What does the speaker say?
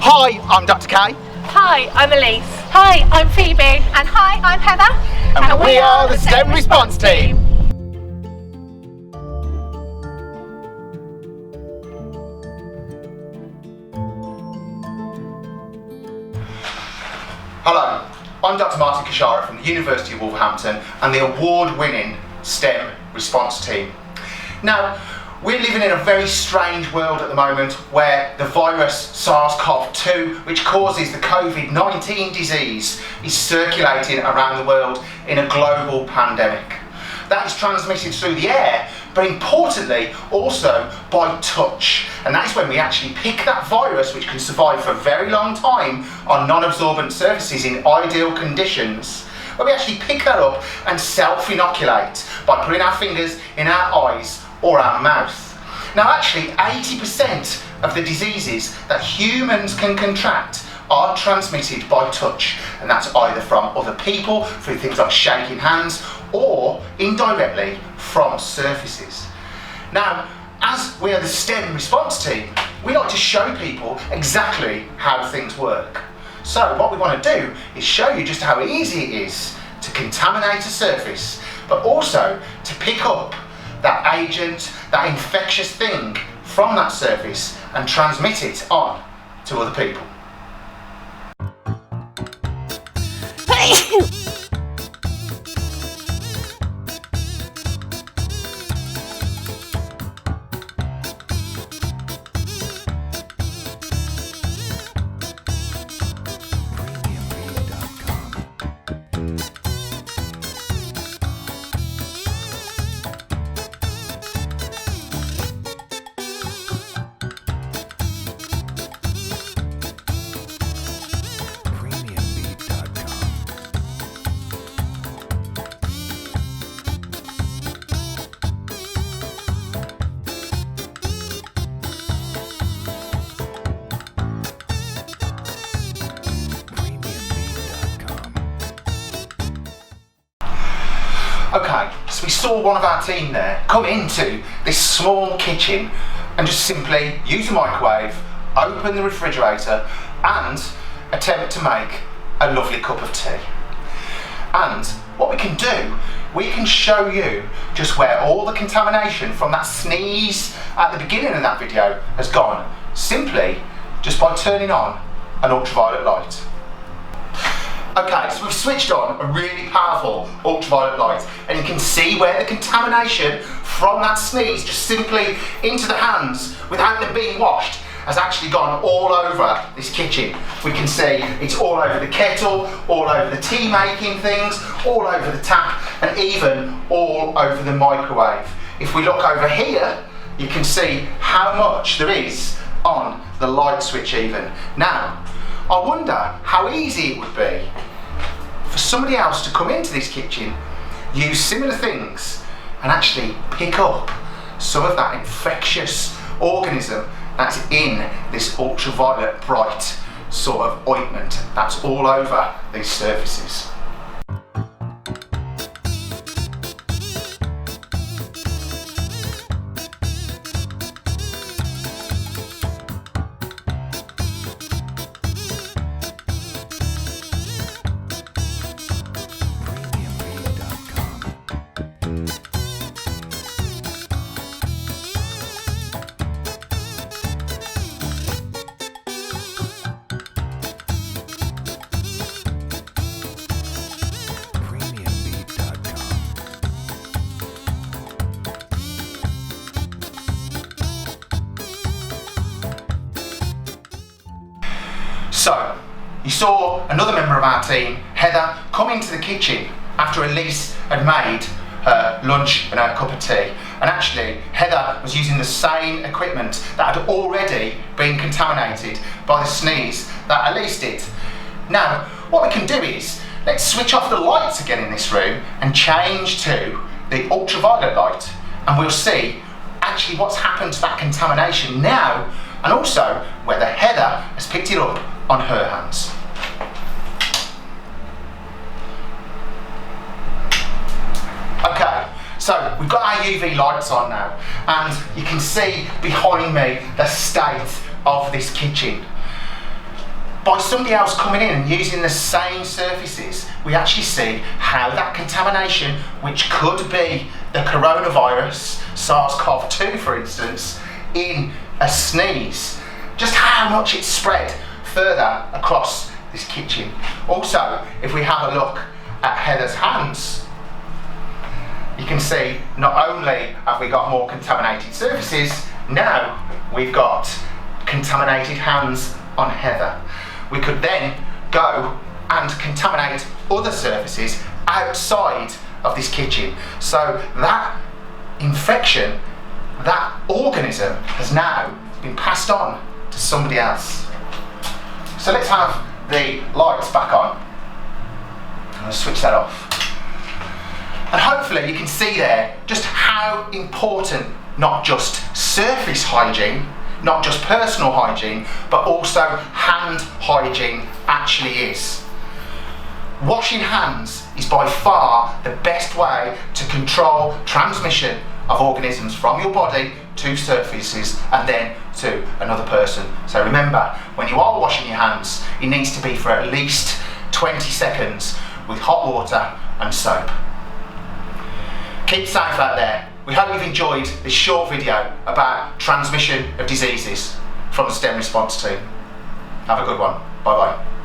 Hi, I'm Dr. K. Hi, I'm Ellesse. Hi, I'm Phoebe. And hi, I'm Heather. And we are the STEM Response Team. Hello, I'm Dr. Martin Kashara from the University of Wolverhampton and the award-winning STEM Response Team. Now, we're living in a very strange world at the moment where the virus SARS-CoV-2, which causes the COVID-19 disease, is circulating around the world in a global pandemic. That is transmitted through the air, but importantly also by touch. And that is when we actually pick that virus, which can survive for a very long time on non-absorbent surfaces in ideal conditions, where we actually pick that up and self-inoculate by putting our fingers in our eyes or our mouth. Now actually 80% of the diseases that humans can contract are transmitted by touch, and that's either from other people through things like shaking hands or indirectly from surfaces. Now, as we are the STEM response team, we like to show people exactly how things work. So what we want to do is show you just how easy it is to contaminate a surface, but also to pick up that agent, that infectious thing from that surface and transmit it on to other people. Okay, so we saw one of our team there come into this small kitchen and just simply use a microwave, open the refrigerator and attempt to make a lovely cup of tea. And what we can do, we can show you just where all the contamination from that sneeze at the beginning of that video has gone, simply just by turning on an ultraviolet light. Okay, so we've switched on a really powerful ultraviolet light and you can see where the contamination from that sneeze just simply into the hands without them being washed has actually gone all over this kitchen. We can see it's all over the kettle, all over the tea making things, all over the tap and even all over the microwave. If we look over here, you can see how much there is on the light switch even. Now, I wonder how easy it would be for somebody else to come into this kitchen, use similar things and actually pick up some of that infectious organism that's in this ultraviolet bright sort of ointment that's all over these surfaces. So, you saw another member of our team, Heather, come into the kitchen after Ellesse had made her lunch and her cup of tea. And actually, Heather was using the same equipment that had already been contaminated by the sneeze that Ellesse did. Now, what we can do is, let's switch off the lights again in this room and change to the ultraviolet light. And we'll see actually what's happened to that contamination now, and also whether Heather has picked it up on her hands. Okay, so we've got our UV lights on now, and you can see behind me the state of this kitchen. by somebody else coming in and using the same surfaces, we actually see how that contamination, which could be the coronavirus, SARS-CoV-2 for instance, in a sneeze, just how much it's spread further across this kitchen. Also, if we have a look at Heather's hands, you can see not only have we got more contaminated surfaces, now we've got contaminated hands on Heather. We could then go and contaminate other surfaces outside of this kitchen. So that infection, that organism has now been passed on to somebody else. So let's have the lights back on. I'm going to switch that off. And hopefully you can see there just how important not just surface hygiene, not just personal hygiene, but also hand hygiene actually is. Washing hands is by far the best way to control transmission of organisms from your body to surfaces and then to another person. So remember, when you are washing your hands, it needs to be for at least 20 seconds with hot water and soap. Keep safe out there. We hope you've enjoyed this short video about transmission of diseases from the STEM response team. Have a good one. Bye bye.